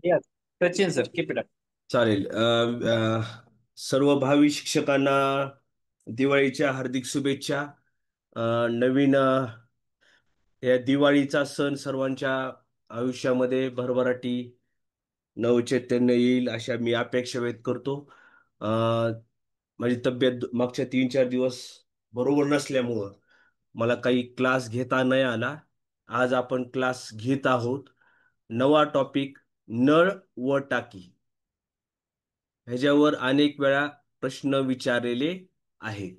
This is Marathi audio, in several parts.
या Sachin sir keep it up. चालेल. सर्व भावी शिक्षकांना दिवाळीच्या हार्दिक शुभेच्छा. नवीन या दिवाळीचा सण सर्वांच्या आयुष्यामध्ये भरभराटी नवचैतन्य येईल अशा मी अपेक्षा व्यक्त करतो. अ, माझी तब्येत मागच्या 3-4 दिवस बरोबर नसल्यामुळं मला काही क्लास घेता नाही आला. आज आपण क्लास घेत आहोत. नवा टॉपिक, नळ व टाकी. ह्याच्यावर अनेक वेळा प्रश्न विचारलेले आहेत.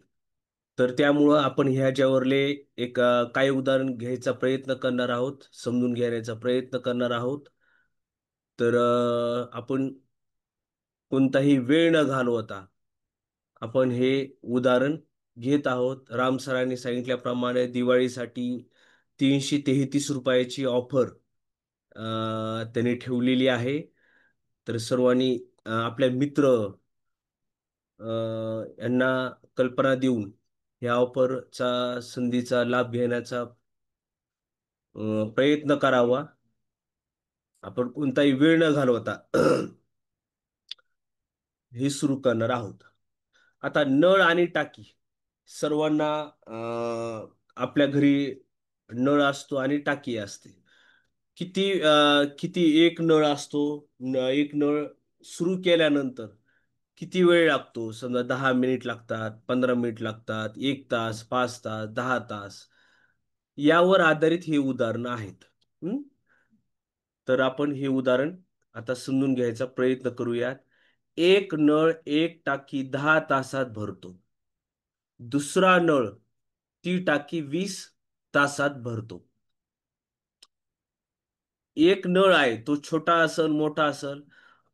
तर त्यामुळं आपण ह्याच्यावरले एक काही उदाहरण घ्यायचा प्रयत्न करणार आहोत, समजून घेण्याचा प्रयत्न करणार आहोत. तर आपण कोणताही वेळ न घालवता आपण हे उदाहरण घेत आहोत. राम सरांनी सांगितल्याप्रमाणे दिवाळीसाठी 333 रुपयाची ऑफर त्यांनी ठेवलेली आहे. तर सर्वांनी आपल्या मित्र अ, यांना कल्पना देऊन या ऑफरचा संधीचा लाभ घेण्याचा प्रयत्न करावा. आपण कोणताही वेळ न घालवता हे सुरू करणार आहोत. आता नळ आणि टाकी सर्वांना आपल्या घरी नळ असतो आणि टाकी असते. किती एक नळ असतो. एक नळ सुरू केल्यानंतर किती वेळ लागतो? समजा 10 मिनिट लागतात, 15 मिनिट लागतात, 1 तास, 5 तास, 10 तास, यावर आधारित हे उदाहरणं आहेत. हं? तर आपण हे उदाहरण आता समजून घ्यायचा प्रयत्न करूयात. एक नळ एक टाकी 10 तासात भरतो. दुसरा नळ ती टाकी 20 तासात भरतो. एक नळ आहे, तो छोटा असल मोठा असल,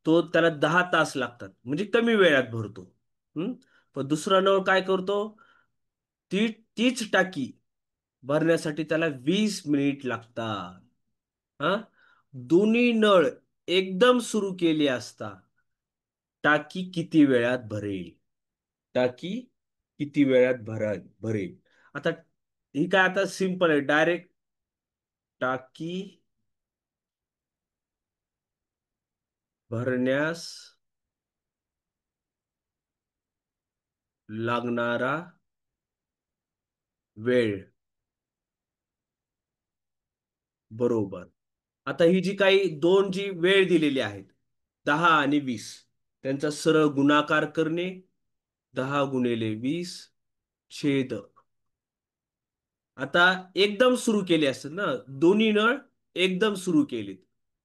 तो त्याला 10 तास लागतात म्हणजे कमी वेळात भरतो. हं? पण दुसरा नळ काय करतो? ती तीच टाकी भरण्यासाठी त्याला 20 मिनिट लागतात. हा, दोन्ही नळ एकदम सुरू केले असता टाकी किती वेळात भरेल? टाकी किती वेळात भरेल? आता ही काय आता सिंपल आहे. डायरेक्ट टाकी भरण्यास लागणारा वेळ बरोबर. आता ही जी काही दोन जी वेळ दिलेली आहेत, 10 आणि 20, त्यांचा सरळ गुणाकार करणे. 10 गुणिले 20 छेद. आता एकदम सुरू केले असतात ना, दोन्ही नळ एकदम सुरू केलेत,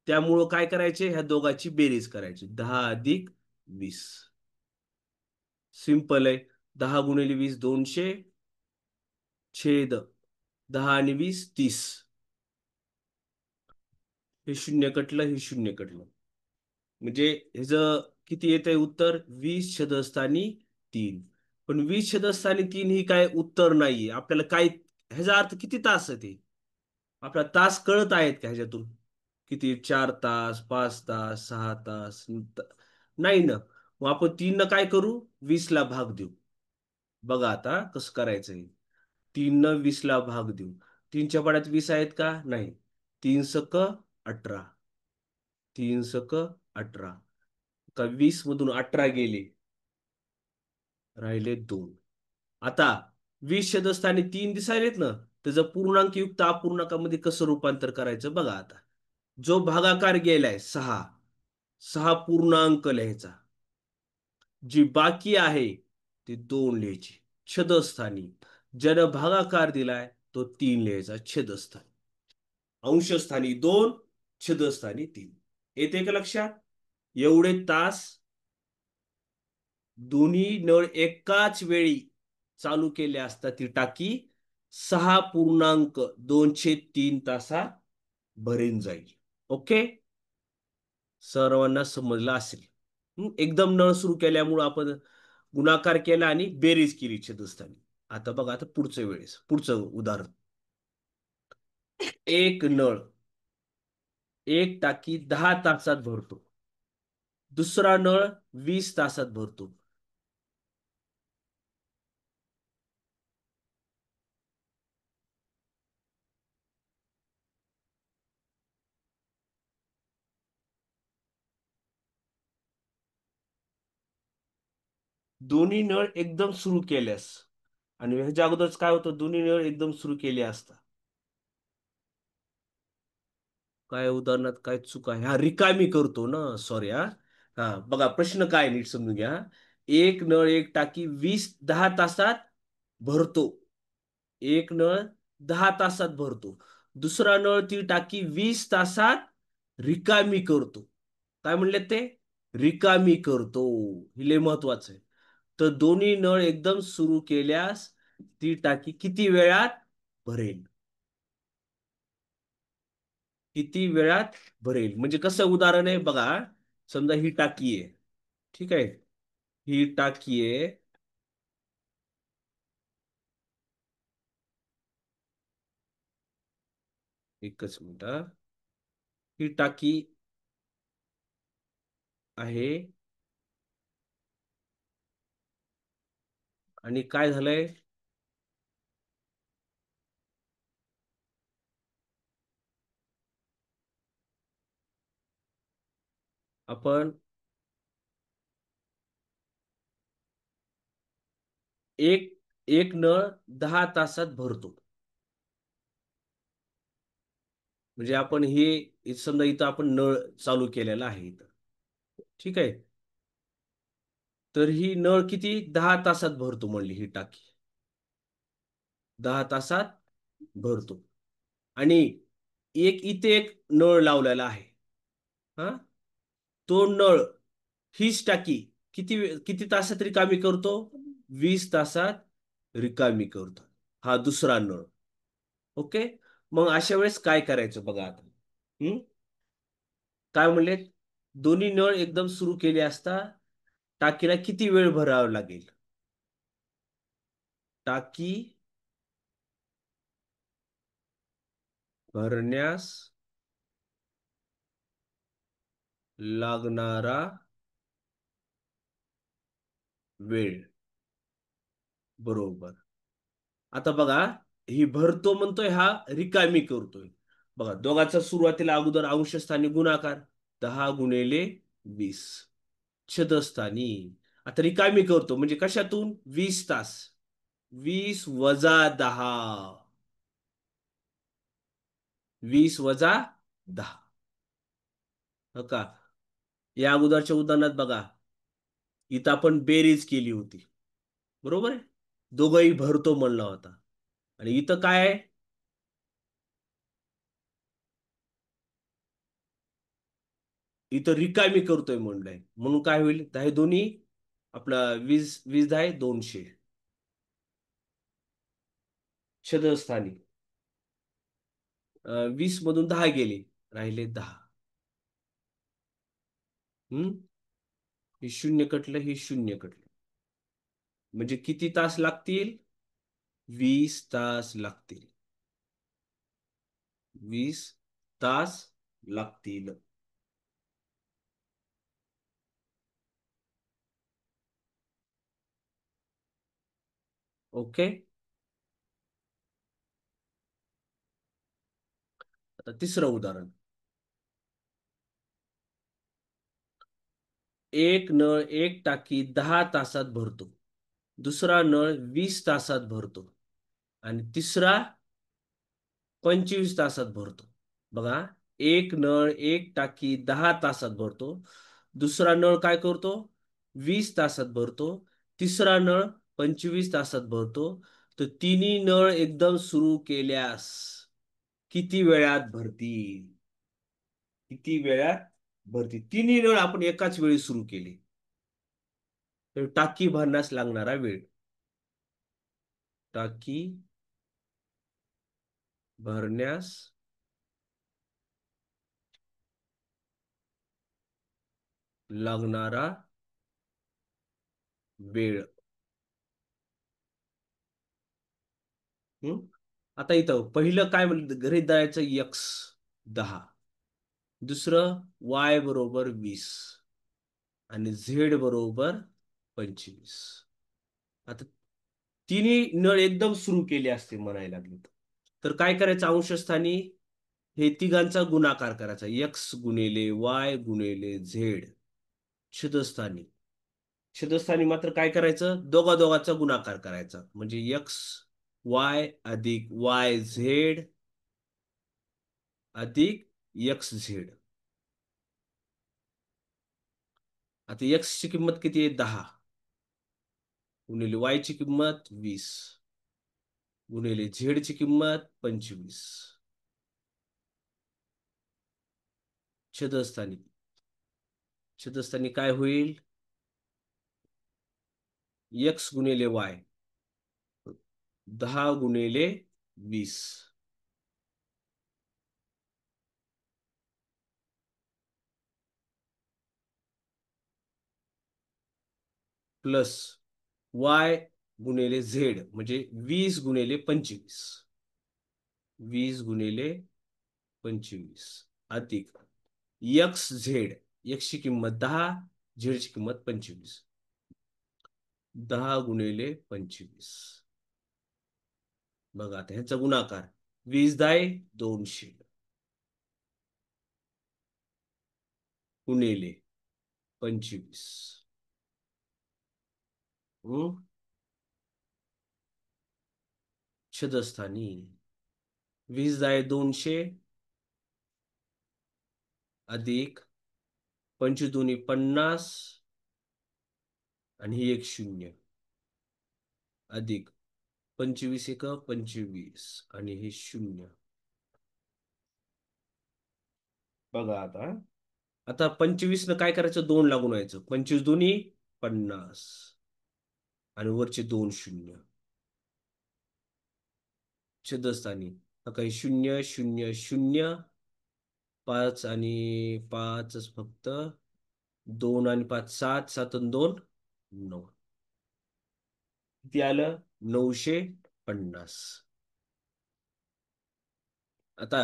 त्यामुळं काय करायचे? ह्या दोघांची बेरीज करायची. 10 अधिक 20. सिंपल आहे. 10 गुणिले 20 200 छेद 10 आणि 20 30. हे शून्य कटलं, हे शून्य कटलं. म्हणजे ह्याचं किती येत आहे उत्तर? 20 छेदस्थानी 3. पण 20 छेदस्थानी 3 ही काय उत्तर नाहीये आपल्याला. काय ह्याचा अर्थ किती तास आहे ते आपला तास कळत आहेत का ह्याच्यातून? किती? 4 तास, 5 तास, 6 तास? नाही ना. मग आपण 3 न काय करू? 20 ला भाग देऊ. बघा आता कसं करायचंय. 3 न 20 ला भाग देऊ. 3च्या पाड्यात 20 आहेत का? नाही. 3 सक 18. 3 सक 18. का 20 मधून 18 गेले, राहिले 2. आता 20 छेदस्थानी 3 दिसायलेत ना, त्याचं पूर्णांक अपूर्णांकामध्ये कसं रूपांतर करायचं बघा आता. जो भागाकार गेलाय 6, 6 पूर्णांक लिहायचा. जी बाकी आहे ती 2 लिहायची छेदस्थानी. ज्यानं भागाकार दिलाय तो 3 लिहायचा छेदस्थानी. अंशस्थानी 2, छेदस्थानी 3. येते का लक्षात? एवढे तास दोन्ही नळ एकाच वेळी चालू केले असता ती टाकी 6.2/3 तासात भरेन जाईल. ओके, सर्वांना समजलं असेल. एकदम नळ सुरू केल्यामुळं आपण गुणाकार केला आणि बेरीज केली छेदस्थानी. आता बघा, आता पुढचं उदाहरण. एक नळ एक टाकी 10 तासात भरतो. दुसरा नळ 20 तासात भरतो. दोन्ही नळ एकदम सुरू केल्यास आणि ह्याच्या अगोदरच काय होतं, दोन्ही नळ एकदम सुरू केले असता. काय उदाहरणात काय चूक आहे? हा, रिकामी करतो ना, सॉरी हा. हा बघा, प्रश्न काय नीट समजून घ्या. एक नळ एक टाकी 10 तासात भरतो. एक नळ 10 तासात भरतो. दुसरा नळ ती टाकी 20 तासात रिकामी करतो. काय म्हणले ते? रिकामी करतो. हे लय महत्वाचं आहे. तर दोन्ही नळ एकदम सुरू केल्यास ती टाकी किती वेळात भरेल? किती वेळात भरेल म्हणजे कसं उदाहरण आहे बघा. समजा ही टाकी आहे. ठीक आहे. ही टाकी आहे. एकच मिनिट हा. ही टाकी आहे आणि काय झालंय, आपण एक एक नळ 10 तासात भरतो. म्हणजे आपण हे समजा इथं आपण नळ चालू केलेला आहे इथं. ठीक आहे. तर ही नळ किती 10 तासात भरतो म्हणली ही टाकी. 10 तासात भरतो. आणि इथे एक नळ लावलेला आहे. हा, तो नळ, हीच टाकी किती तासात रिकामी करतो? 20 तासात रिकामी करतो. हा दुसरा नळ. ओके. मग अशा वेळेस काय करायचं बघा आता. हम्म काय म्हणले? दोन्ही नळ एकदम सुरू केले असता टाकीला किती वेळ भरावा लागेल? टाकी भरण्यास लागणारा वेळ. बरोबर. आता बघा, ही भरतो म्हणतोय, हा रिकामी करतोय. बघा, दोघांचा सुरुवातीला अगोदर अंशस्थानी गुणाकार. 10 × 20 छदस्थानी. आता रिकामी करतो म्हणजे कशातून? 20 तास. 20 - 10. 20 - 10. हो का? या अगोदरच्या उदाहरणात बघा, इथं आपण बेरीज केली होती. बरोबर आहे. दोघंही भरतो म्हणला होता. आणि इथं काय आहे? इथं रिकामी करतोय म्हणलंय. म्हणून काय होईल? हे दोन्ही आपला 20 - 20 = 200. छदस्थानी 20 मधून 10 गेले, राहिले 10. हम्म हे शून्य कटलं, हे शून्य कटलं. म्हणजे किती तास लागतील? 20 तास लागतील. 20 तास लागतील. ओके. आता तिसरं उदाहरण. एक नळ एक टाकी 10 तासात भरतो. दुसरा नळ 20 तासात भरतो. आणि तिसरा 25 तासात भरतो. बघा, एक नळ एक टाकी 10 तासात भरतो. दुसरा नळ काय करतो? 20 तासात भरतो. तिसरा नळ 25 तासात भरतो. तर तिन्ही नळ एकदम सुरू केल्यास किती वेळात भरतील? किती वेळात भरतील? तिन्ही नळ आपण एकाच वेळी सुरू केले तर टाकी भरण्यास लागणारा वेळ. टाकी भरण्यास लागणारा वेळ. हम्म आता इथं पहिलं काय म्हणलं? गृहीत धरायचं x 10. दुसरं y बरोबर 20 आणि z बरोबर 25. आता तिन्ही नळ एकदम सुरू केले असते म्हणायला लागले तर काय करायचं? अंशस्थानी हे तिघांचा गुणाकार करायचा. x × y × z छेदस्थानी छेदस्थानी मात्र काय करायचं, दोघा दोघाचा गुणाकार करायचा, म्हणजे एक्स वाय अधिक वाय झेड अधिक एक्स झेड. आता एक्स ची किंमत किती आहे, 10 गुणिले वाय ची किंमत 20 गुणिले झेड ची किंमत 25. छेदस्थानी छेदस्थानी काय होईल, एक्स गुणिले वाय 10 गुणिले 20 प्लस वाय गुणिले झेड म्हणजे 20 गुणिले 25, 20 गुणिले 25 अधिक एक्स झेड, एक्स ची किंमत 10 झेड ची किंमत 25, 10 गुणिले 25. बघा आता ह्याचा गुणाकार, 20 दाय 200 गुणिले 25. छेदस्थानी 20 दाय 200 अधिक 25 दुनी 50 आणि ही एक शून्य अधिक 25 एक 25 आणि हे शून्य. बघा आता, आता 25 न काय करायचं, 2 लागून व्हायचं, 25 दुनी 50 आणि वरचे 2 शून्य. छेदस्थानी काही 0 0 0 5 आणि 5 फक्त, 2 आणि 5 7 7 आणि 2 9. किती आलं, 950. आता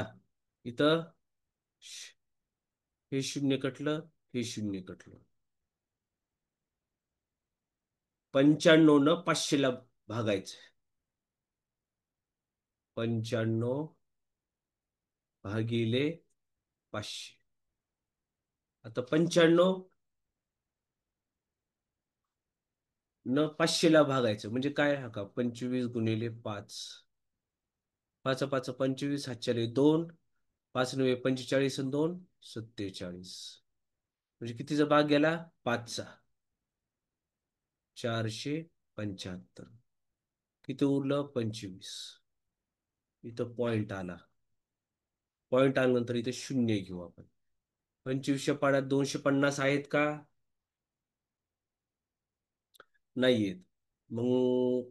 इथं हे शून्य कटलं, हे शून्य कटलं, 95 न 500 ला भागायचं, 95 भागिले 500. आता 95 न 500 ला भागायचं म्हणजे काय, हा का 25 गुणिले 5, 5 5 25 हातच्याले 2, 5 9 45 आणि 2 47, म्हणजे कितीचा भाग गेला, 5चा, 475. किती उरलं, 25. इथं पॉइंट आला, पॉइंट आल्यानंतर इथे शून्य घेऊ आपण. 25च्या पाड्यात 250 आहेत का, नाहीयेत. मग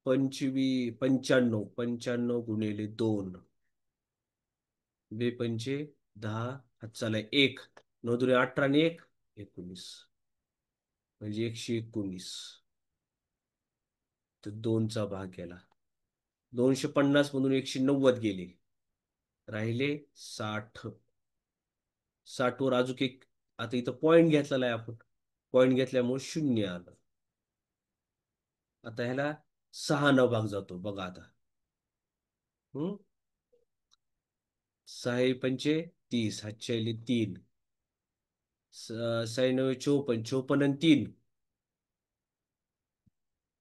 95 95 गुणिले 2, बे पंचे 10, हात चाला 1, 9 दुने 18 आणि 1 19, म्हणजे 119. तर 2चा भाग गेला, 250 मधून 190 गेले, राहिले 60. 60 वर अजून एक, आता इथं पॉइंट घेतलेला आहे आपण, पॉइंट घेतल्यामुळे शून्य आलं. आता ह्याला 6 न भाग जातो, बघा आता. 6 पंचे 30, हातच्या 3, 6 9 54, 54 आणि 3,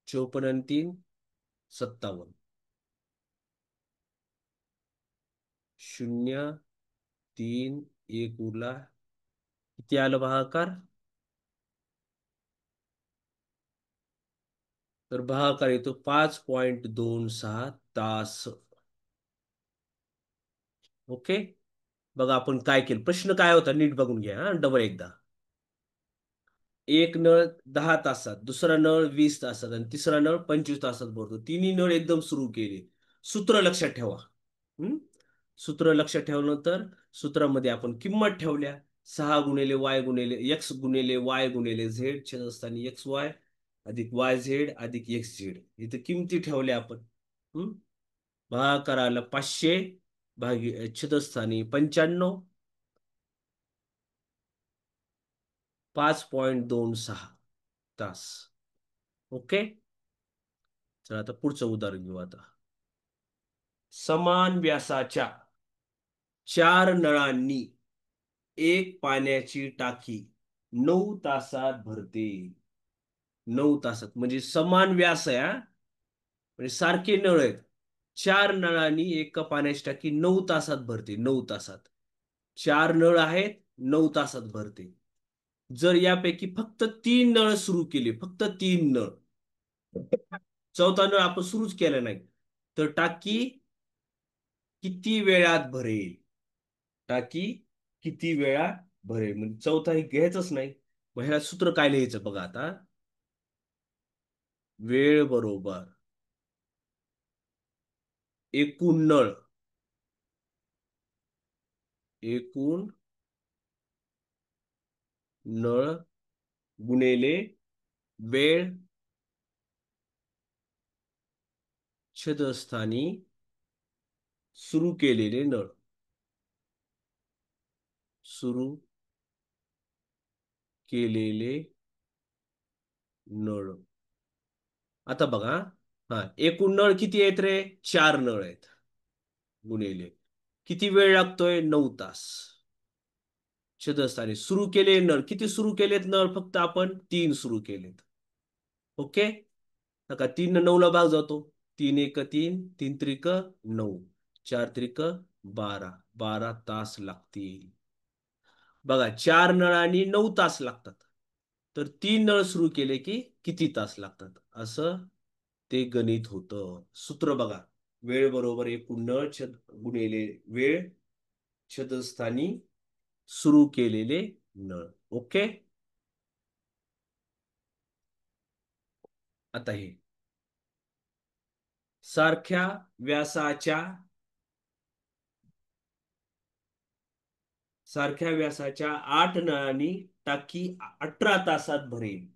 54 आणि 3 57, 0 3 1 उरला. किती आलं भागाकार, तर भागाकार येतो 5.26 तास. ओके. बघा आपण काय केलं, प्रश्न काय होता नीट बघून घ्या, हा डबल एकदा. एक नळ 10 तासात, दुसरा नळ 20 तासात आणि तिसरा नळ 25 तासात भरतो. तिन्ही नळ एकदम सुरू केले. सूत्र लक्षात ठेवा. सूत्र लक्षात ठेवल्यानंतर सूत्रामध्ये आपण किंमत ठेवल्या, 6 गुणिले वाय गुणिले एक्स गुणिले वाय गुणिले झेड छेदस्थानी एक्स वाय अधिक वाय झेड अधिक एक्स झेड, इथे किमती ठेवल्या आपण. भागाकाराला 500 छेदस्थानी 95, 5.26 तास. ओके. चला आता पुढचं उदाहरण घेऊ. आता समान व्यासाच्या 4 नळांनी एक पाण्याची टाकी 9 तासात भरते. 9 तासात म्हणजे समान व्यास आहे हा. म्हणजे सारखे नळ आहेत. 4 नळांनी एका पाण्याची टाकी 9 तासात भरते. 9 तासात. 4 नळ आहेत, 9 तासात भरते. जर यापैकी फक्त 3 नळ सुरू केले, फक्त 3 नळ, चौथा नळ आपण सुरूच केला नाही, तर टाकी किती वेळात भरेल? टाकी किती वेळात भरेल? म्हणजे चौथा हे घ्यायचंच नाही. मग ह्याला सूत्र काय लिहायचं बघा आता. वेळ बरोबर एकूण नळ, एकूण नळ गुणिले वेळ छेदस्थानी सुरू केलेले नळ. सुरू केलेले नळ. आता बघा, हा एकूण नळ किती आहेत रे? 4 नळ आहेत. गुणिले किती वेळ लागतोय? 9 तास. छेदस्थानी सुरू केले नळ किती सुरू केलेत? नळ फक्त आपण 3 सुरू केलेत. ओके. नका 3 9 ला भाग जातो. 3 एक 3, 3 त्रिक 9, 4 त्रिक 12, 12 तास लागतील. बघा 4 नळांनी 9 तास लागतात. तर 3 नळ सुरू केले की किती तास लागतात? असं ते गणित होतं. सूत्र बघा. वेळ बरोबर एकूण नळ छेद गुणिले वेळ छेदस्थानी सुरू केलेले नळ. ओके. आता हे सारख्या व्यासाच्या सारख्या व्यासाच्या 8 नळांनी टाकी 18 तासात भरेल.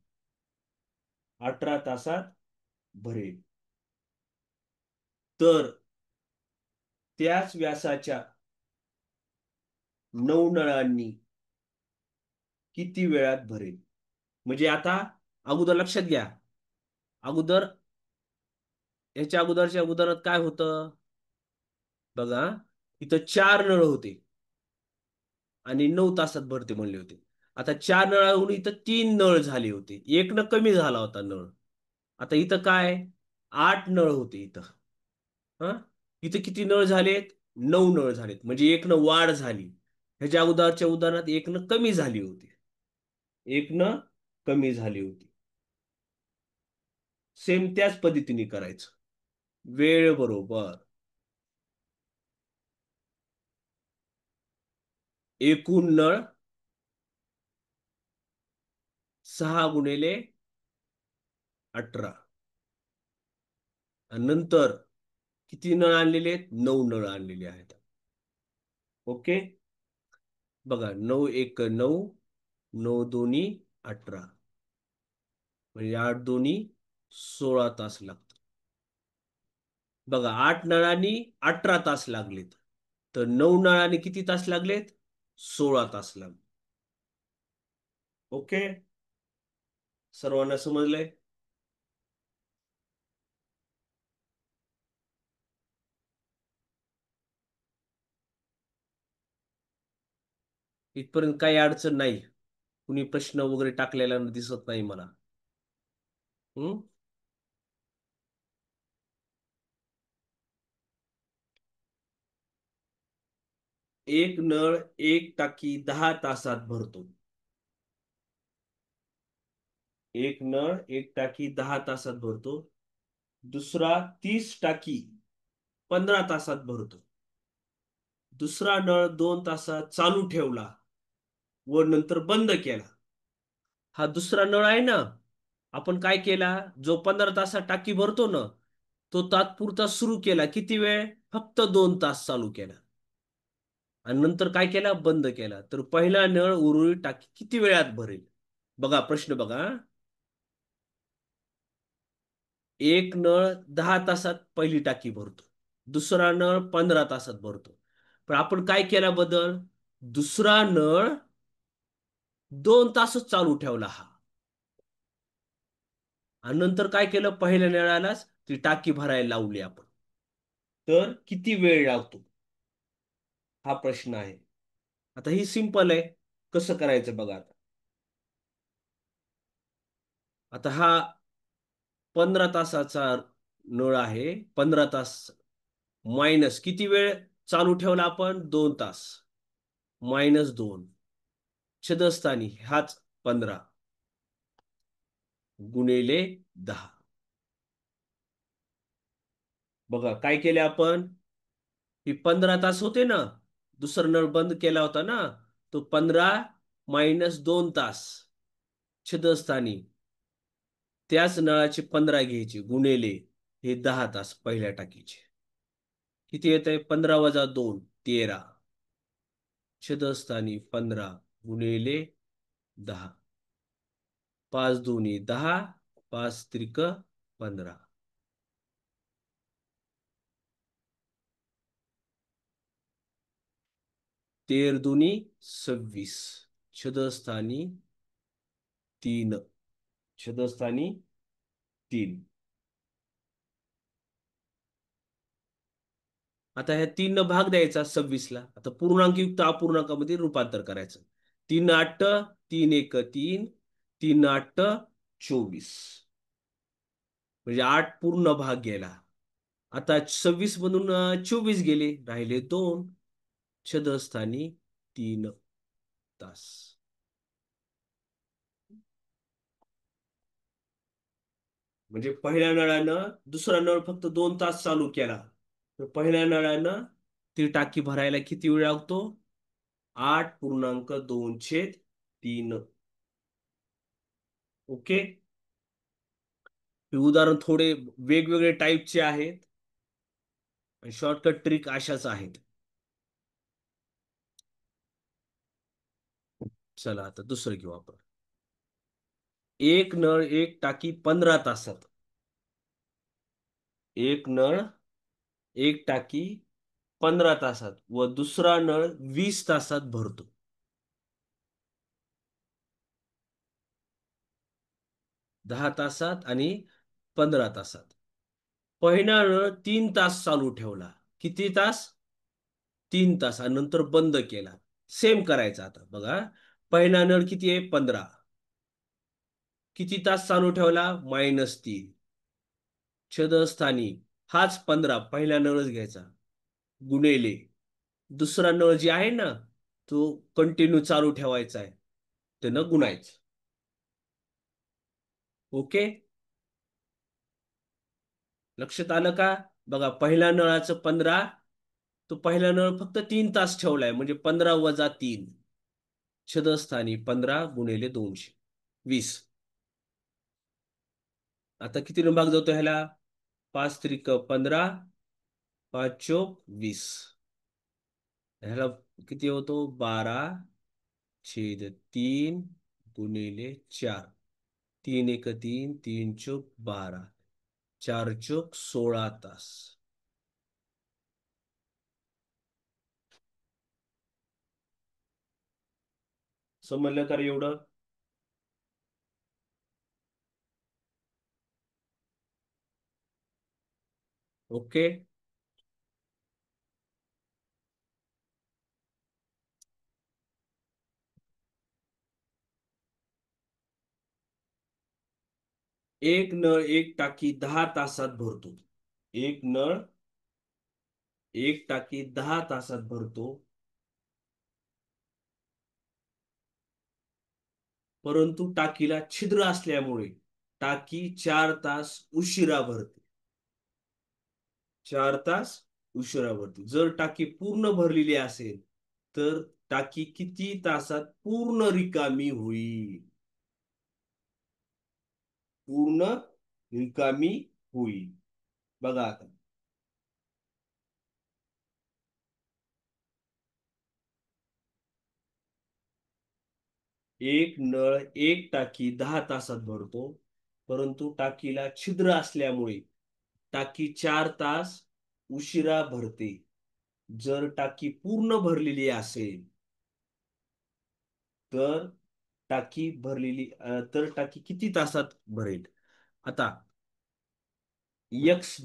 18 तासात भरेल. तर त्याच व्यासाच्या 9 नळांनी किती वेळात भरेल? म्हणजे आता अगोदर लक्षात घ्या. अगोदर याच्या अगोदरच्या उदाहरणात काय होतं बघा. इथं 4 नळ होते आणि 9 तासात भरते म्हणले होते. आता 4 नळाहून इथं 3 नळ झाले होते. एक न कमी झाला होता नळ. आता इथं काय? 8 नळ होते इथं. हा, इथं किती नळ झालेत? 9 नळ झालेत. म्हणजे एक न वाढ झाली. ह्याच्या अगोदरच्या उदाहरणात एक न कमी झाली होती. एक न कमी झाली होती. सेम त्याच पद्धतीने करायचं. वेळ बरोबर एकूण नळ 6 गुणिले 18. आणि नंतर किती नळ आणलेले आहेत? 9 नळ आणलेले आहेत. ओके. बघा 9 एक 9, 9 दोन्ही 18, म्हणजे 8 दोन्ही 16 तास लागतात. बघा 8 नळांनी 18 तास लागलेत. तर 9 नळांनी किती तास लागलेत? 16 तास लागले. ओके. सर्वांना समजलंय? इथपर्यंत काही अडचण नाही. कुणी प्रश्न वगैरे टाकलेला दिसत नाही मला. हम्म. एक नळ एक टाकी 10 तासात भरतो. एक नळ एक टाकी 10 तासात भरतो. दुसरा 30 टाकी 15 तासात भरतो. दुसरा नळ 2 तासात चालू ठेवला व नंतर बंद केला. हा दुसरा नळ आहे ना, आपण काय केला? जो 15 तासात टाकी भरतो ना, तो तात्पुरता सुरू केला. किती वेळ? फक्त 2 तास चालू केला. आणि नंतर काय केला? बंद केला. तर पहिला नळ उर्वरित टाकी किती वेळात भरेल? बघा प्रश्न बघा. एक नळ 10 तासात पहिली टाकी भरतो. दुसरा नळ 15 तासात भरतो. पण आपण काय केला बदल? दुसरा नळ 2 तासच चालू ठेवला हा. आणि नंतर काय केलं? पहिल्या नळालाच ती टाकी भरायला लावली आपण. तर किती वेळ लागतो? हा प्रश्न आहे. आता ही सिंपल आहे. कसं करायचं बघा आता. आता हा 15 तासाचा नळ आहे. 15 तास मायनस किती वेळ चालू ठेवला आपण? 2 तास. -2 छदस्थानी हाच 15 गुणिले 10. बघा काय केले आपण. ही 15 तास होते ना, दुसरा नळ बंद केला होता ना, तो 15 -2 तास छदस्थानी त्याच नळाचे 15 घ्यायचे गुणिले हे 10 तास पहिल्या टाकीचे. किती येत आहे? 15 - 2 13. छदस्थानी 15 गुणिले 10. 5 दोन्ही 10, 5 त्रिक 15. 13 दुनी 26. छदस्थानी 3. छदस्थानी 3. आता ह्या 3 भाग द्यायचा 26ला. आता पूर्णांकयुक्त अपूर्णांकामध्ये रूपांतर करायचं. 3 8 3 1 3 3 8 24. म्हणजे 8 पूर्ण भाग गेला. आता 26 मधून 24 गेले, राहिले 2. छदस्थानी 3 तास. म्हणजे पहिल्या नळानं दुसरा नळ फक्त 2 तास चालू केला, तर पहिल्या नळानं ती टाकी भरायला किती वेळ लागतो? 8.2/3. ओके. हे उदाहरण थोडे वेगवेगळे टाईपचे आहेत. शॉर्टकट ट्रिक अशाच आहेत. चला आता दुसरं घेऊ आपण. एक नळ एक टाकी 15 तासात. एक नळ एक टाकी 15 तासात व दुसरा नळ 20 तासात भरतो. 10 तासात आणि 15 तासात. पहिला नळ 3 तास चालू ठेवला. किती तास? 3 तास आणि नंतर बंद केला. सेम करायचं आता बघा. पहिला नळ किती आहे? 15. किती तास चालू ठेवला? -3. छदस्थानी हाच 15 पहिला नळच घ्यायचा गुणिले दुसरा नळ जे आहे ना, तो कंटिन्यू चालू ठेवायचा आहे, त्यानं गुणायचं. ओके. लक्षात आलं का? बघा पहिल्या नळाचं 15, तो पहिला नळ फक्त 3 तास ठेवलाय म्हणजे 15 - 3. छदस्थानी 15 गुणिले 200 20. आता किती भाग जातो ह्याला? 5 त्रिक 15, 5 चोक 20. ह्याला किती होतो? 12/3 गुणिले 4. 3 1 3 3 चोक 12, 4 चोक 16 तास. समजलं का रे एवढं? ओके. एक नळ एक टाकी 10 तासात भरतो. एक नळ एक टाकी 10 तासात भरतो, परंतु टाकीला छिद्र असल्यामुळे टाकी 4 तास उशिरा भरते. 4 तास उशिरा भरते. जर टाकी पूर्ण भरलेली असेल तर टाकी किती तासात पूर्ण रिकामी होईल? पूर्ण रिकामी होईल. बघा आता. एक नळ एक टाकी 10 तासात भरतो, परंतु टाकीला छिद्र असल्यामुळे टाकी 4 तास उशिरा भरते. जर टाकी पूर्ण भरलेली असेल तर टाकी किती तासात भरेल? आता एक्स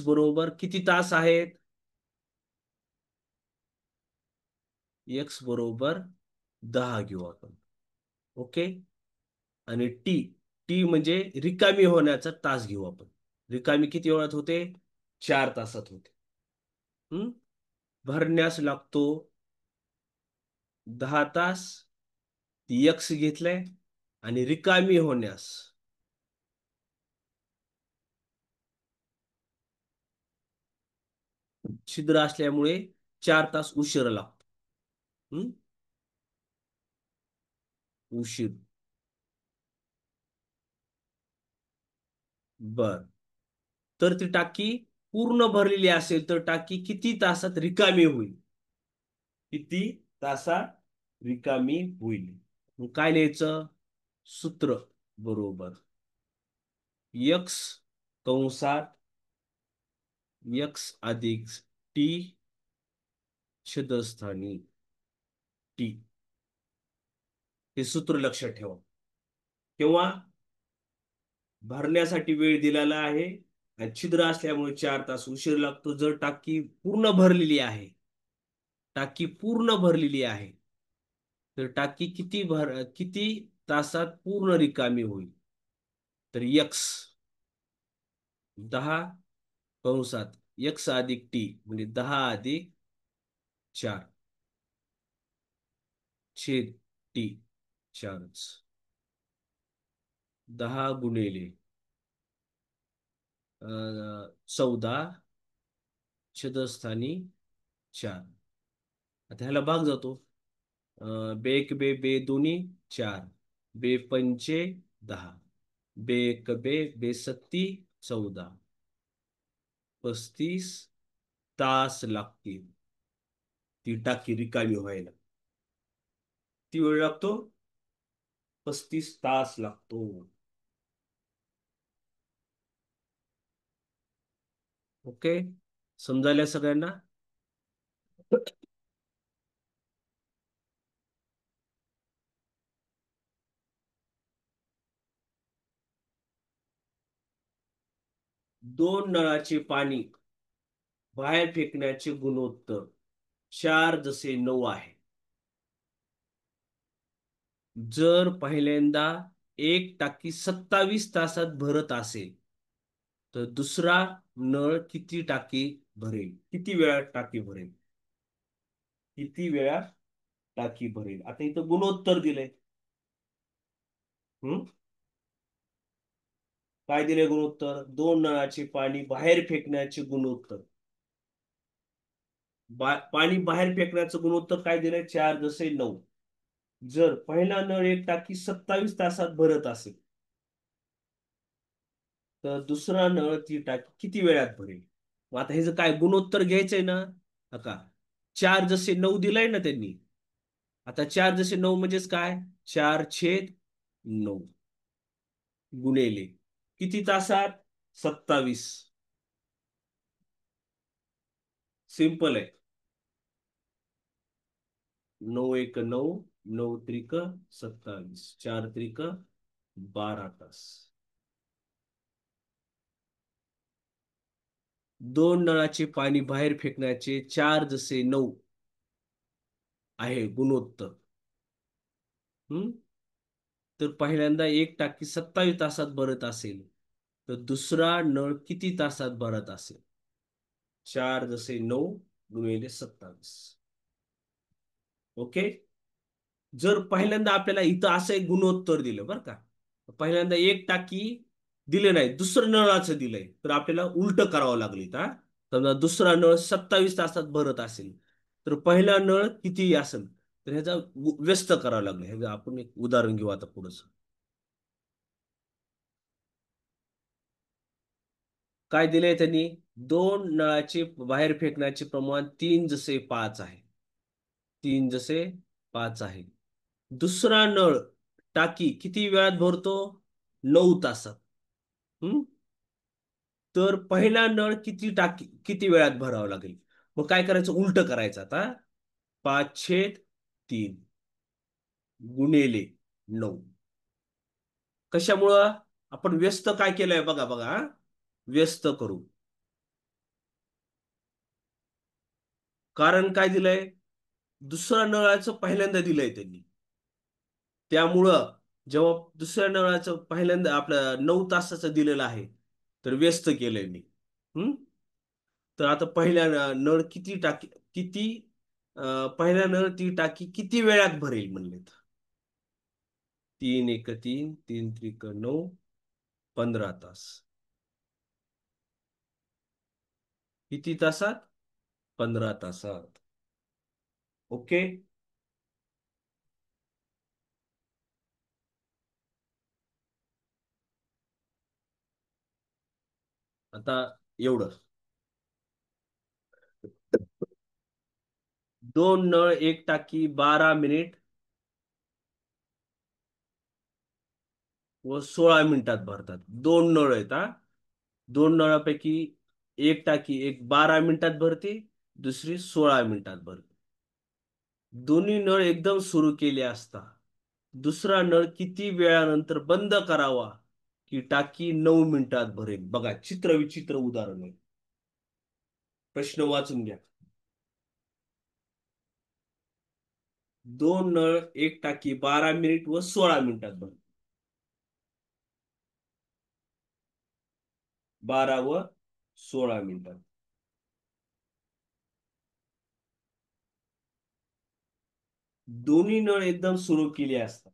बरोबर किती तास आहेत? एक्स बरोबर 10 घेऊ आपण. ओके. आणि टी टी म्हणजे रिकामी होण्याचा तास घेऊ आपण. रिकामी किती वेळात होते? 4 तासात होते. हम्म भरण्यास लागतो 10 तास. ती एक्स घेतलंय. आणि रिकामी होण्यास छिद्र असल्यामुळे 4 तास उशीर लागतो. हम्म उशीर. बर. तर ती टाकी पूर्ण भरलेली असेल तर टाकी किती तासात रिकामी होईल? किती तासात रिकामी होईल? मग काय लिहायचं? सूत्र. बरोबर. यक्स कंसात यक्स अधिक टी छेदस्थानी टी. हे सूत्र लक्षात ठेवा. किंवा भरण्यासाठी वेळ दिलेला आहे आणि छिद्र असल्यामुळे 4 तास उशीर लागतो. जर टाकी पूर्ण भरलेली आहे, टाकी पूर्ण भरलेली आहे, तर टाकी किती तासात पूर्ण रिकामी होईल? तर यक्स 10 कंसात यक्स अधिक टी म्हणजे 10 अधिक 4 छेद टी 4. 10 गुणिले 14 छेदस्थानी 4. आता ह्याला भाग जातो. बेक बे बे दोन्ही 4. बे पंचे 10. बेक बे बेसत्ती 14. 35 तास लागतील ती टाकी रिकामी व्हायला. ती वेळ लागतो 35 तास लागतो. ओके. समजायला सगळ्यांना? 2 नळाचे पाणी बाहेर फेकण्याचे गुणोत्तर 4:9 आहे. जर पहिल्यांदा एक टाकी 27 तासात भरत असेल तर दुसरा नळ किती टाकी भरेल? किती वेळात टाकी भरेल? किती वेळात टाकी भरेल? आता इथं गुणोत्तर दिलंय. हम्म काय दिले गुणोत्तर? 2 नळाचे पाणी बाहेर फेकण्याचे गुणोत्तर. पाणी बाहेर फेकण्याचं गुणोत्तर काय दिलंय? 4:9. जर पहिला नळ एक टाकी 27 तासात भरत असेल तर दुसरा नळ ती टाकी किती वेळात भरेल? मग आता हे जर काय गुणोत्तर घ्यायचंय ना, का 4:9 दिलाय ना त्यांनी. आता 4:9 म्हणजेच काय? 4/9 गुणिले किती तासात? 27. सिंपल आहे. 9 1 9, 9 त्रिक 27, 4 त्रिक 12 तास. 2 नळाचे पाणी बाहेर फेकण्याचे 4:9 आहे गुणोत्तर. हम्म तर पहिल्यांदा एक टाकी 27 तासात भरत असेल तर दुसरा नळ किती तासात भरत असेल? 4:9 गुणिले 27. ओके. जर पहिल्यांदा आपल्याला इथं असं एक गुणोत्तर दिलं बरं का, पहिल्यांदा एक टाकी दिले नाही, दुसरं नळाचं दिलंय, तर आपल्याला उलट करावं लागलं. हा समजा दुसरा नळ 27 तासात भरत असेल तर पहिला नळ किती असेल तर ह्याचा व्यस्त करावं लागलं. ह्याचं आपण एक उदाहरण घेऊ आता पुढचं. काय दिलंय त्यांनी? 2 नळाचे बाहेर फेकण्याचे प्रमाण 3:5 आहे. 3:5 आहे. दुसरा नळ टाकी किती वेळात भरतो? 9 तासात. हम्म तर पहिला नळ किती वेळात भरावा लागेल? मग काय करायचं? उलट करायचं आता. 5/3 गुणिले 9. कशामुळं? आपण व्यस्त काय केलंय बघा बघा व्यस्त करू. कारण काय दिलंय? दुसरा नळाचं पहिल्यांदा दिलंय त्यांनी. त्यामुळं जेव्हा दुसऱ्या नळाचं पहिल्यांदा आपलं 9 तासाचं दिलेलं आहे, तर व्यस्त केलंय मी. हम्म. तर आता पहिल्या नळ किती टाकी किती पहिल्या नळ ती टाकी किती वेळात भरेल म्हणलेत. 3 × 1 = 3, 3 × 3 = 9, 15 तास. किती तासात? 15 तासात. ओके. आता एवढं. दोन नळ एक टाकी 12 मिनिट व 16 मिनिटात भरतात. दोन नळ आहेत हा. दोन नळापैकी एक टाकी एक 12 मिनिटात भरते, दुसरी 16 मिनिटात भरते. दोन्ही नळ एकदम सुरू केले असता दुसरा नळ किती वेळानंतर बंद करावा की टाकी 9 मिनिटात भरेल? बघा, चित्र विचित्र उदाहरण आहे. प्रश्न वाचून घ्या. दोन नळ एक टाकी 12 मिनिट व 16 मिनिटात भरते. 12 व 16 मिनिटात. दोन्ही नळ एकदम सुरू केले असतात.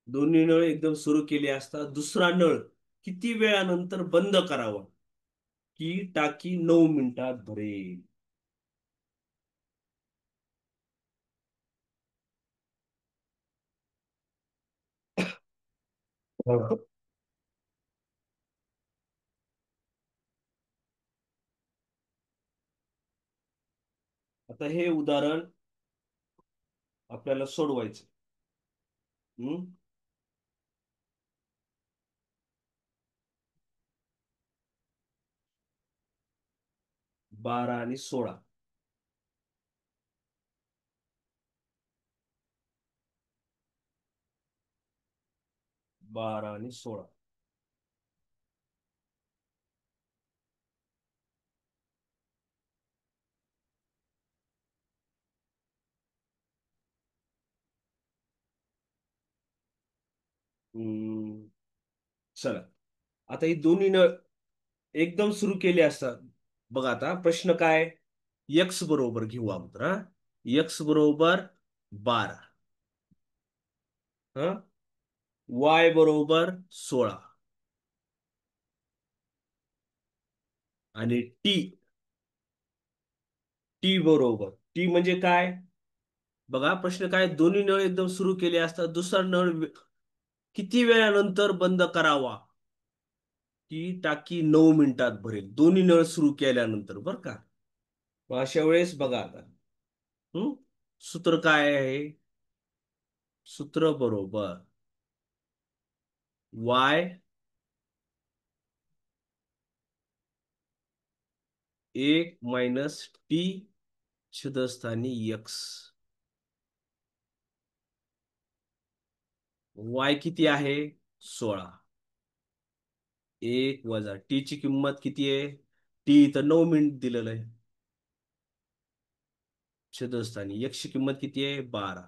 दोन्ही नळ एकदम सुरू केले असता दुसरा नळ किती वेळानंतर बंद करावा की टाकी 9 मिनिटात भरेल? हो. आता हे उदाहरण आपल्याला सोडवायचं. हम्म. 12 आणि 16. 12 आणि 16. हम्म. चला, आता ही दोन्ही नळ एकदम सुरू केले असतात. बघा आता प्रश्न काय. एक्स बरोबर घेऊ अगोदर हा. एक्स बरोबर 12. हा. वाय बरोबर 16. आणि टी. टी बरोबर टी म्हणजे काय? बघा प्रश्न काय. दोन्ही नळ एकदम सुरू केले असतात दुसरा नळ किती वेळानंतर बंद करावा की टाकी 9 मिनिटात भरेल? दोन्ही नळ सुरू केल्यानंतर बर का. मग अशा वेळेस बघा आता. हम्म. सूत्र काय आहे? सूत्र बरोबर वाय 1 - टी छेदस्थानी एक्स. वाय किती आहे? 16. 1 वजा टी ची किंमत किती आहे? टी इथं 9 मिनिट दिलेलं आहे. छेदस्थानी एक्स ची किंमत किती आहे? 12.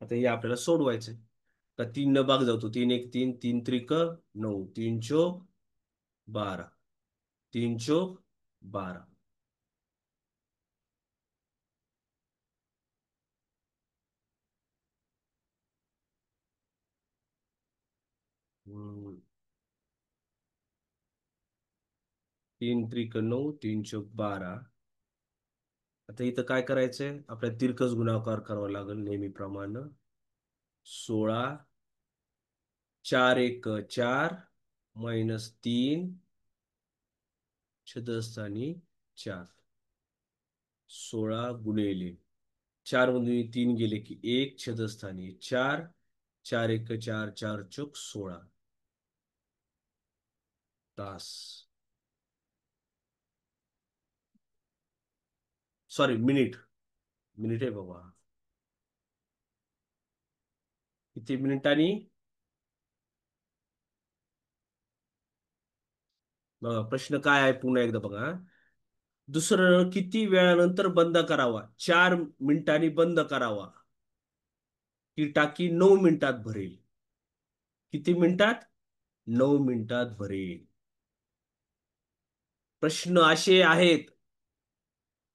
आता हे आपल्याला सोडवायचं. का 3 न भाग जातो. 3 × 1 = 3, 3 × 3 = 9, 3 × 4 = 12, 3 × 4 = 12. हम्म. 3 × 3 = 9, 3 × 4 = 12. आता इथं काय करायचंय? आपल्या तिरकस गुणाकार करावा लागेल नेहमीप्रमाणे. 16, 4 × 1 = 4 -3 छेदस्थानी 4. 16 × 4 मधून 3 गेले की 1 छेदस्थानी 4. 4 × 1 = 4, 4 × 4 = 16 तास. Sorry, minute. मिनिट आहे बाबा. किती मिनिटांनी? बघा प्रश्न काय आहे पुन्हा एकदा बघा. दुसरं नळ किती वेळानंतर बंद करावा? 4 मिनिटांनी बंद करावा. ही टाकी 9 मिनिटात भरेल. किती मिनिटात? 9 मिनिटात भरेल. प्रश्न असे आहेत,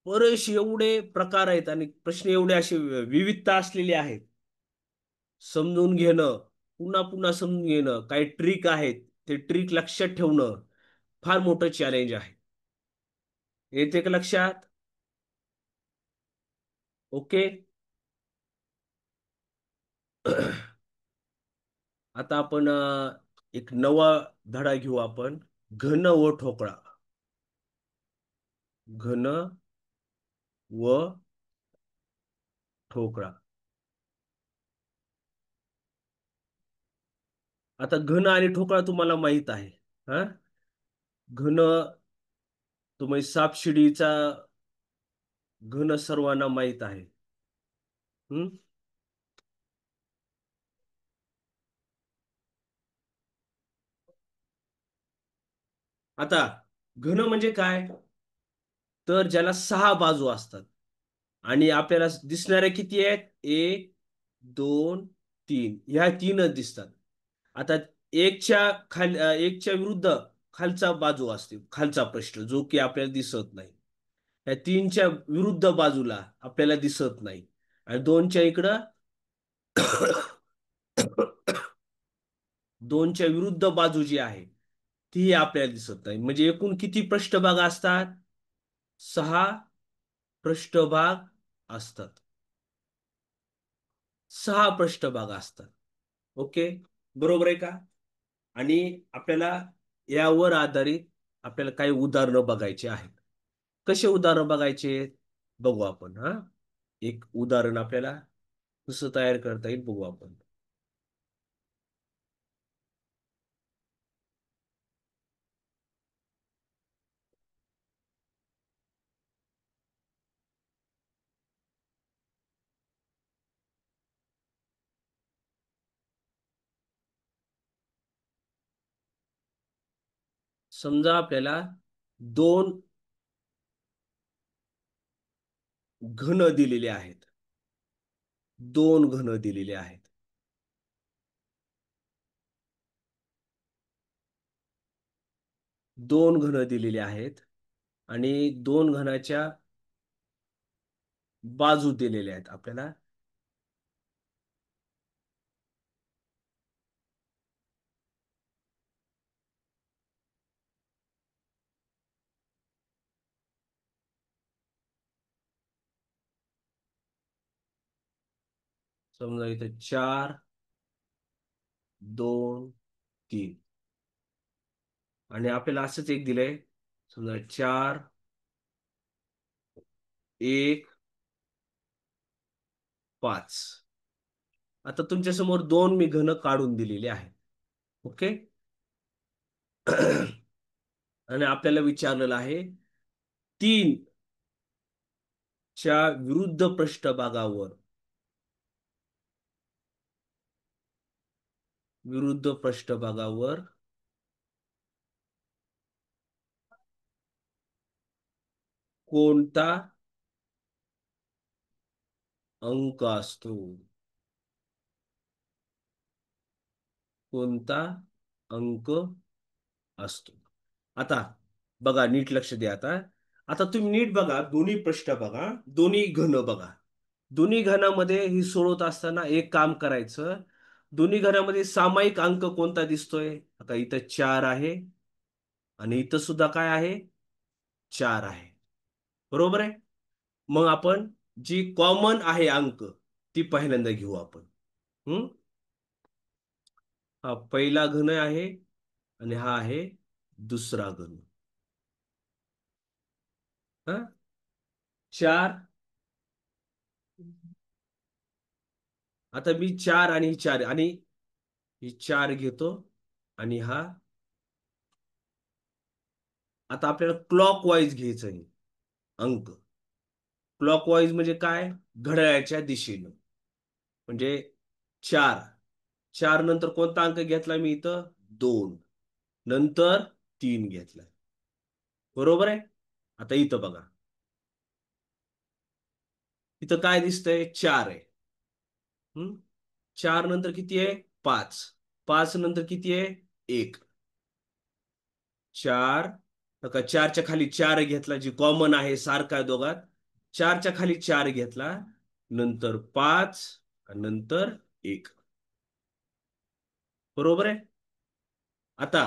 बरेचसे एवढे प्रकार आहेत आणि प्रश्न एवढे असे विविधता असलेले आहेत. समजून घेणं, पुन्हा पुन्हा समजून घेणं, काही ट्रिक आहेत, ते ट्रिक लक्षात ठेवणं फार मोठं चॅलेंज आहे. येते का लक्षात? ओके. आता आपण एक नवा धडा घेऊ आपण. घन व ठोकळा. घन व ठोकळा. आता घन आणि ठोकळा तुम्हाला माहित आहे. हा, घन तुम्ही सापशिडीचा घन सर्वांना माहित आहे. हम्म. आता घन म्हणजे काय? तर ज्याला 6 बाजू असतात आणि आपल्याला दिसणाऱ्या किती आहेत? 1, 2, 3, ह्या तीनच दिसतात. आता एकच्या विरुद्ध खालचा बाजू असते, खालचा पृष्ठ जो की आपल्याला दिसत नाही. या तीनच्या विरुद्ध बाजूला आपल्याला दिसत नाही. आणि दोनच्या इकडं दोनच्या विरुद्ध बाजू जी आहे ती आपल्याला दिसत नाही. म्हणजे एकूण किती पृष्ठभाग असतात? 6 पृष्ठभाग असतात. 6 पृष्ठभाग असतात. ओके, बरोबर आहे का? आणि आपल्याला यावर आधारित आपल्याला काही उदाहरणं बघायची आहेत. कसे उदाहरण बघायचे बघू आपण. हा, एक उदाहरण आपल्याला कसं तयार करता येईल बघू आपण. समजा आपल्याला दोन घन दिलेले आहेत. दोन घन दिलेले आहेत. दोन घन दिलेले आहेत आणि दोन घनाच्या बाजू दिलेल्या आहेत आपल्याला. समजा इथे 4, 2, 3 आणि आपल्याला असंच एक दिलंय. समजा 4, 1, 5. आता तुमच्या समोर दोन मी घन काढून दिलेले आहेत. ओके. आणि आपल्याला विचारलेलं आहे 3च्या विरुद्ध पृष्ठभागावर, विरुद्ध पृष्ठभागावर कोणता अंक असतो? कोणता अंक असतो? आता बघा, नीट लक्ष द्या. आता आता तुम्ही नीट बघा, दोन्ही पृष्ठ बघा, दोन्ही घन बघा. दोन्ही घनामध्ये ही सोडवत असताना एक काम करायचं. दोन्ही घनामध्ये सामायिक अंक कोणता दिसतोय? आता इथं 4 आहे आणि इथं सुद्धा काय आहे? 4 आहे. बरोबर आहे. मग आपण जी कॉमन आहे अंक ती पहिल्यांदा घेऊ आपण. हम्म. हा पहिला घन आहे आणि हा आहे दुसरा घन. हा, 4. आता मी 4 आणि ही 4 आणि ही 4 घेतो आणि हा. आता आपल्याला क्लॉक वाईज घ्यायचं आहे अंक. क्लॉक वाईज म्हणजे काय? घड्याळाच्या दिशेनं. म्हणजे 4. 4 नंतर कोणता अंक घेतला मी इथं? 2. नंतर 3 घेतला. बरोबर आहे. आता इथं बघा, इथं काय दिसतंय? 4 आहे. हम्म 4 नंतर किती आहे? 5. 5 नंतर किती आहे? 1. 4. नका 4च्या खाली 4 घेतला, जी कॉमन आहे, सारखा आहे दोघात. 4च्या खाली 4 घेतला, नंतर 5, नंतर 1. बरोबर आहे. आता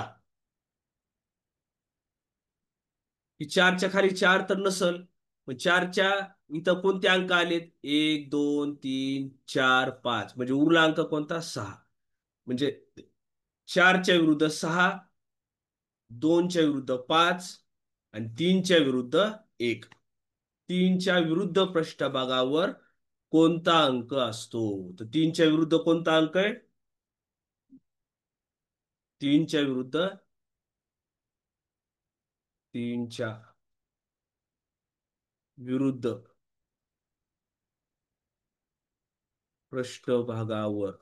ही 4च्या खाली 4 तर नसल, मग 4च्या इथं कोणते अंक आलेत? 1, 2, 3, 4, 5. म्हणजे उरला अंक कोणता? 6. म्हणजे 4च्या विरुद्ध 6, 2च्या विरुद्ध 5 आणि 3च्या विरुद्ध 1. 3च्या विरुद्ध पृष्ठभागावर कोणता अंक असतो? तर 3च्या विरुद्ध कोणता अंक आहे? 3च्या विरुद्ध 3च्या विरुद्ध पृष्ठभागावर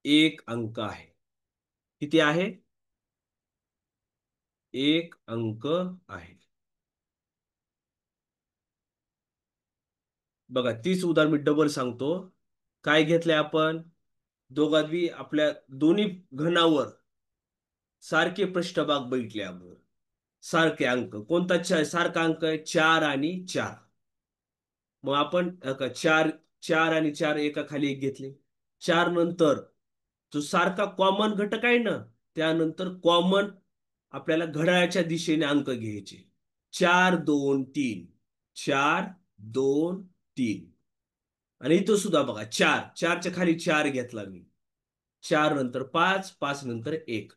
1 अंक आहे. किती आहे? 1 अंक आहे. बघा, तीच उदाहरण मी डबल सांगतो. काय घेतलंय आपण? दोघात बी आपल्या दोन्ही घनावर सारखे पृष्ठभाग बघितले आपण. सारखे अंक कोणता? सारखा अंक आहे 4 आणि 4. मग आपण 4 4 आणि 4 एका खाली एक घेतले. 4 नंतर जो सारखा कॉमन घटक आहे ना, त्यानंतर कॉमन आपल्याला घड्याळाच्या दिशेने अंक घ्यायचे. 4 2 3. 4 2 3. आणि इथं सुद्धा बघा, 4 4च्या खाली 4 घेतला मी. 4 नंतर 5, 5 नंतर 1.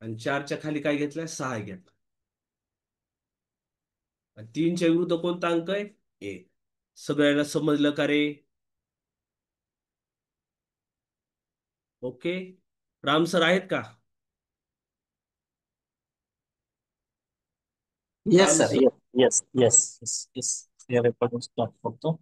आणि 4च्या खाली काय घेतलाय? 6 घेतला. आणि 3च्या विरुद्ध कोणता अंक आहे? 1. सगळ्यांना समजलं का रे? ओके. राम सर आहेत का? Yes, Ram sir. Sir. Yes, yes, yes, yes, yes. We have recording start करतो.